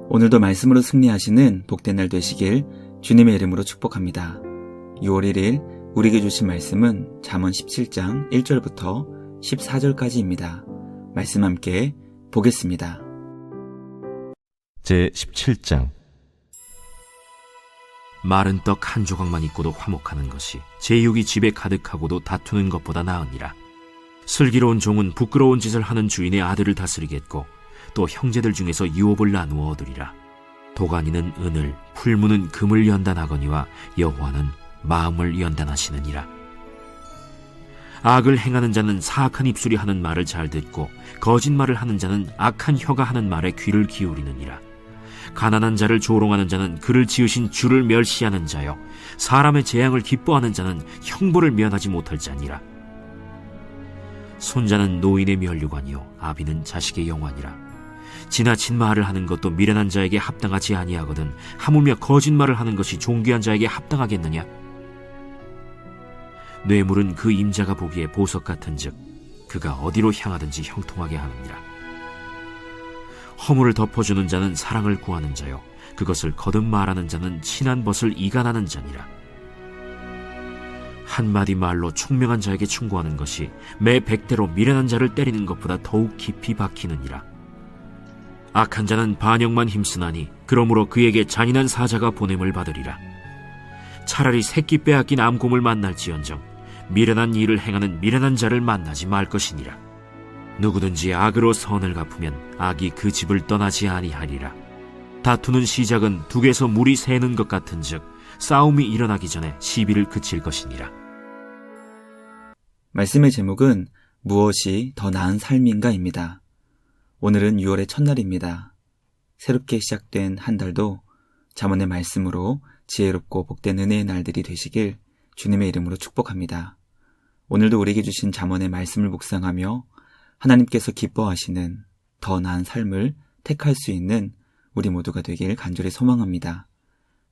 오늘도 말씀으로 승리하시는 복된 날 되시길 주님의 이름으로 축복합니다. 6월 1일 우리에게 주신 말씀은 잠언 17장 1절부터 14절까지입니다. 말씀 함께 보겠습니다. 제17장. 마른 떡 한 조각만 있고도 화목하는 것이 제육이 집에 가득하고도 다투는 것보다 나으니라. 슬기로운 종은 부끄러운 짓을 하는 주인의 아들을 다스리겠고 또 형제들 중에서 유업을 나누어 얻으리라. 도가니는 은을, 풀무는 금을 연단하거니와 여호와는 마음을 연단하시느니라. 악을 행하는 자는 사악한 입술이 하는 말을 잘 듣고 거짓말을 하는 자는 악한 혀가 하는 말에 귀를 기울이느니라. 가난한 자를 조롱하는 자는 그를 지으신 주를 멸시하는 자요, 사람의 재앙을 기뻐하는 자는 형벌을 면하지 못할 자니라. 손자는 노인의 면류관이요 아비는 자식의 영화니라. 지나친 말을 하는 것도 미련한 자에게 합당하지 아니하거든 하물며 거짓말을 하는 것이 존귀한 자에게 합당하겠느냐? 뇌물은 그 임자가 보기에 보석 같은즉 그가 어디로 향하든지 형통하게 하느니라. 허물을 덮어주는 자는 사랑을 구하는 자요 그것을 거듭 말하는 자는 친한 벗을 이간하는 자니라. 한마디 말로 총명한 자에게 충고하는 것이 매 100대로 미련한 자를 때리는 것보다 더욱 깊이 박히느니라. 악한 자는 반역만 힘쓰나니 그러므로 그에게 잔인한 사자가 보냄을 받으리라. 차라리 새끼 빼앗긴 암곰을 만날지언정 미련한 일을 행하는 미련한 자를 만나지 말 것이니라. 누구든지 악으로 선을 갚으면 악이 그 집을 떠나지 아니하리라. 다투는 시작은 둑에서 물이 새는 것 같은즉 싸움이 일어나기 전에 시비를 그칠 것이니라. 말씀의 제목은 무엇이 더 나은 삶인가입니다. 오늘은 6월의 첫날입니다. 새롭게 시작된 한 달도 잠언의 말씀으로 지혜롭고 복된 은혜의 날들이 되시길 주님의 이름으로 축복합니다. 오늘도 우리에게 주신 잠언의 말씀을 묵상하며 하나님께서 기뻐하시는 더 나은 삶을 택할 수 있는 우리 모두가 되길 간절히 소망합니다.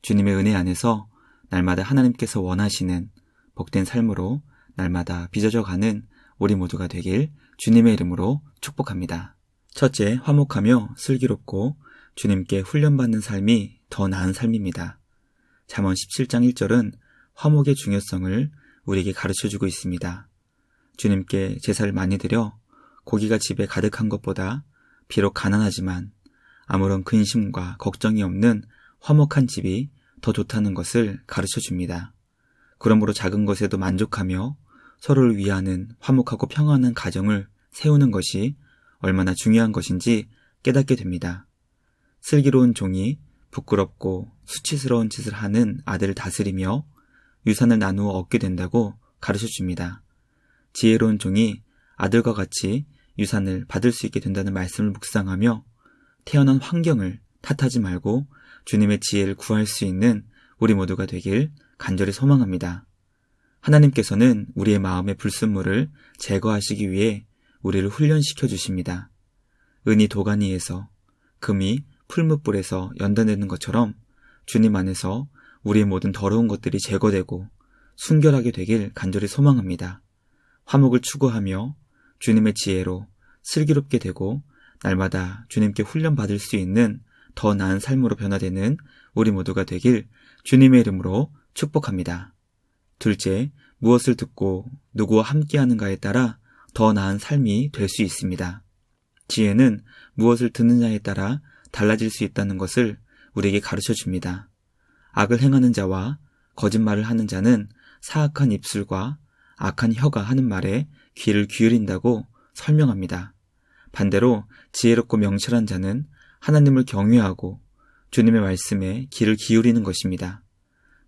주님의 은혜 안에서 날마다 하나님께서 원하시는 복된 삶으로 날마다 빚어져가는 우리 모두가 되길 주님의 이름으로 축복합니다. 첫째, 화목하며 슬기롭고 주님께 훈련받는 삶이 더 나은 삶입니다. 잠언 17장 1절은 화목의 중요성을 우리에게 가르쳐주고 있습니다. 주님께 제사를 많이 드려 고기가 집에 가득한 것보다 비록 가난하지만 아무런 근심과 걱정이 없는 화목한 집이 더 좋다는 것을 가르쳐줍니다. 그러므로 작은 것에도 만족하며 서로를 위하는 화목하고 평안한 가정을 세우는 것이 얼마나 중요한 것인지 깨닫게 됩니다. 슬기로운 종이 부끄럽고 수치스러운 짓을 하는 아들을 다스리며 유산을 나누어 얻게 된다고 가르쳐줍니다. 지혜로운 종이 아들과 같이 유산을 받을 수 있게 된다는 말씀을 묵상하며 태어난 환경을 탓하지 말고 주님의 지혜를 구할 수 있는 우리 모두가 되길 간절히 소망합니다. 하나님께서는 우리의 마음의 불순물을 제거하시기 위해 우리를 훈련시켜 주십니다. 은이 도가니에서, 금이 풀무불에서 연단되는 것처럼 주님 안에서 우리의 모든 더러운 것들이 제거되고 순결하게 되길 간절히 소망합니다. 화목을 추구하며 주님의 지혜로 슬기롭게 되고 날마다 주님께 훈련받을 수 있는 더 나은 삶으로 변화되는 우리 모두가 되길 주님의 이름으로 축복합니다. 둘째, 무엇을 듣고 누구와 함께하는가에 따라 더 나은 삶이 될 수 있습니다. 지혜는 무엇을 듣느냐에 따라 달라질 수 있다는 것을 우리에게 가르쳐 줍니다. 악을 행하는 자와 거짓말을 하는 자는 사악한 입술과 악한 혀가 하는 말에 귀를 기울인다고 설명합니다. 반대로 지혜롭고 명철한 자는 하나님을 경외하고 주님의 말씀에 귀를 기울이는 것입니다.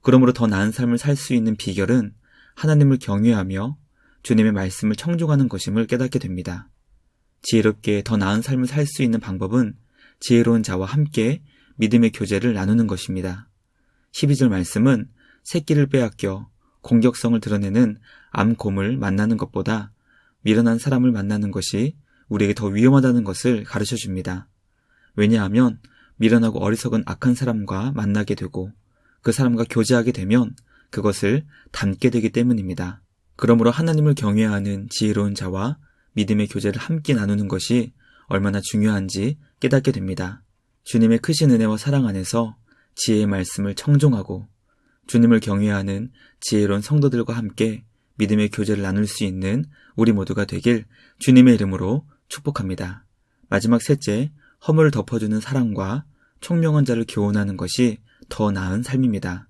그러므로 더 나은 삶을 살 수 있는 비결은 하나님을 경외하며 주님의 말씀을 청종하는 것임을 깨닫게 됩니다. 지혜롭게 더 나은 삶을 살 수 있는 방법은 지혜로운 자와 함께 믿음의 교제를 나누는 것입니다. 12절 말씀은 새끼를 빼앗겨 공격성을 드러내는 암곰을 만나는 것보다 미련한 사람을 만나는 것이 우리에게 더 위험하다는 것을 가르쳐 줍니다. 왜냐하면 미련하고 어리석은 악한 사람과 만나게 되고 그 사람과 교제하게 되면 그것을 닮게 되기 때문입니다. 그러므로 하나님을 경외하는 지혜로운 자와 믿음의 교제를 함께 나누는 것이 얼마나 중요한지 깨닫게 됩니다. 주님의 크신 은혜와 사랑 안에서 지혜의 말씀을 청종하고 주님을 경외하는 지혜로운 성도들과 함께 믿음의 교제를 나눌 수 있는 우리 모두가 되길 주님의 이름으로 축복합니다. 마지막 셋째, 허물을 덮어주는 사랑과 총명한 자를 교훈하는 것이 더 나은 삶입니다.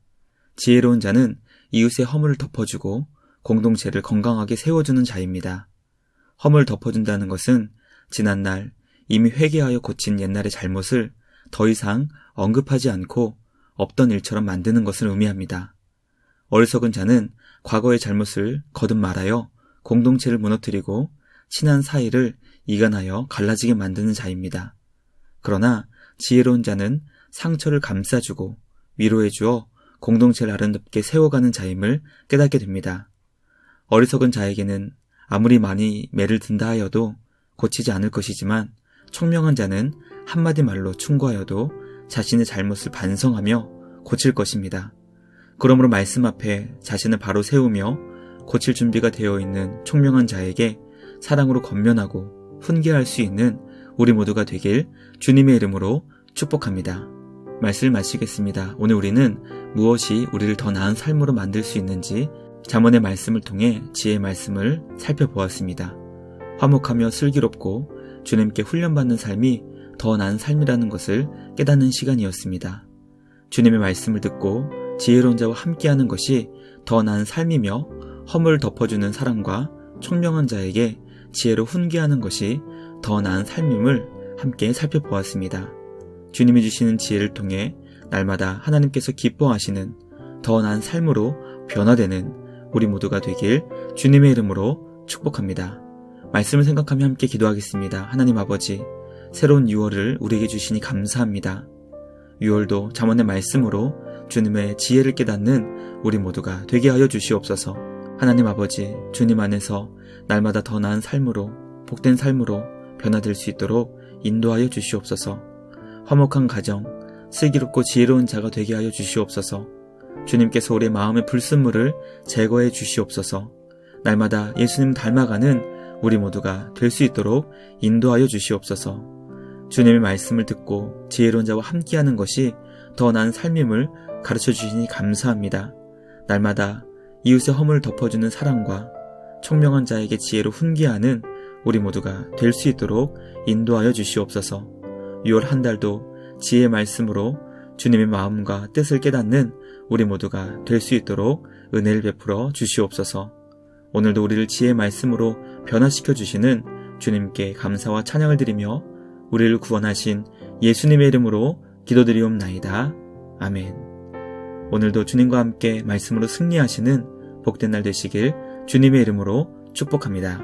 지혜로운 자는 이웃의 허물을 덮어주고 공동체를 건강하게 세워주는 자입니다. 허물을 덮어준다는 것은 지난날 이미 회개하여 고친 옛날의 잘못을 더 이상 언급하지 않고 없던 일처럼 만드는 것을 의미합니다. 어리석은 자는 과거의 잘못을 거듭 말하여 공동체를 무너뜨리고 친한 사이를 이간하여 갈라지게 만드는 자입니다. 그러나 지혜로운 자는 상처를 감싸주고 위로해 주어 공동체를 아름답게 세워가는 자임을 깨닫게 됩니다. 어리석은 자에게는 아무리 많이 매를 든다 하여도 고치지 않을 것이지만 총명한 자는 한마디 말로 충고하여도 자신의 잘못을 반성하며 고칠 것입니다. 그러므로 말씀 앞에 자신을 바로 세우며 고칠 준비가 되어 있는 총명한 자에게 사랑으로 권면하고 훈계할 수 있는 우리 모두가 되길 주님의 이름으로 축복합니다. 말씀을 마치겠습니다. 오늘 우리는 무엇이 우리를 더 나은 삶으로 만들 수 있는지 잠언의 말씀을 통해 지혜의 말씀을 살펴보았습니다. 화목하며 슬기롭고 주님께 훈련받는 삶이 더 나은 삶이라는 것을 깨닫는 시간이었습니다. 주님의 말씀을 듣고 지혜로운 자와 함께하는 것이 더 나은 삶이며 허물을 덮어주는 사랑과 총명한 자에게 지혜로 훈계하는 것이 더 나은 삶임을 함께 살펴보았습니다. 주님이 주시는 지혜를 통해 날마다 하나님께서 기뻐하시는 더 나은 삶으로 변화되는 우리 모두가 되길 주님의 이름으로 축복합니다. 말씀을 생각하며 함께 기도하겠습니다. 하나님 아버지, 새로운 6월을 우리에게 주시니 감사합니다. 6월도 잠언의 말씀으로 주님의 지혜를 깨닫는 우리 모두가 되게 하여 주시옵소서. 하나님 아버지, 주님 안에서 날마다 더 나은 삶으로, 복된 삶으로 변화될 수 있도록 인도하여 주시옵소서. 화목한 가정, 슬기롭고 지혜로운 자가 되게 하여 주시옵소서. 주님께서 우리의 마음의 불순물을 제거해 주시옵소서. 날마다 예수님 닮아가는 우리 모두가 될 수 있도록 인도하여 주시옵소서. 주님의 말씀을 듣고 지혜로운 자와 함께하는 것이 더 나은 삶임을 가르쳐 주시니 감사합니다. 날마다 이웃의 허물을 덮어주는 사랑과 총명한 자에게 지혜로 훈계하는 우리 모두가 될 수 있도록 인도하여 주시옵소서. 6월 한 달도 지혜의 말씀으로 주님의 마음과 뜻을 깨닫는 우리 모두가 될 수 있도록 은혜를 베풀어 주시옵소서. 오늘도 우리를 지혜의 말씀으로 변화시켜 주시는 주님께 감사와 찬양을 드리며 우리를 구원하신 예수님의 이름으로 기도드리옵나이다. 아멘. 오늘도 주님과 함께 말씀으로 승리하시는 복된 날 되시길 주님의 이름으로 축복합니다.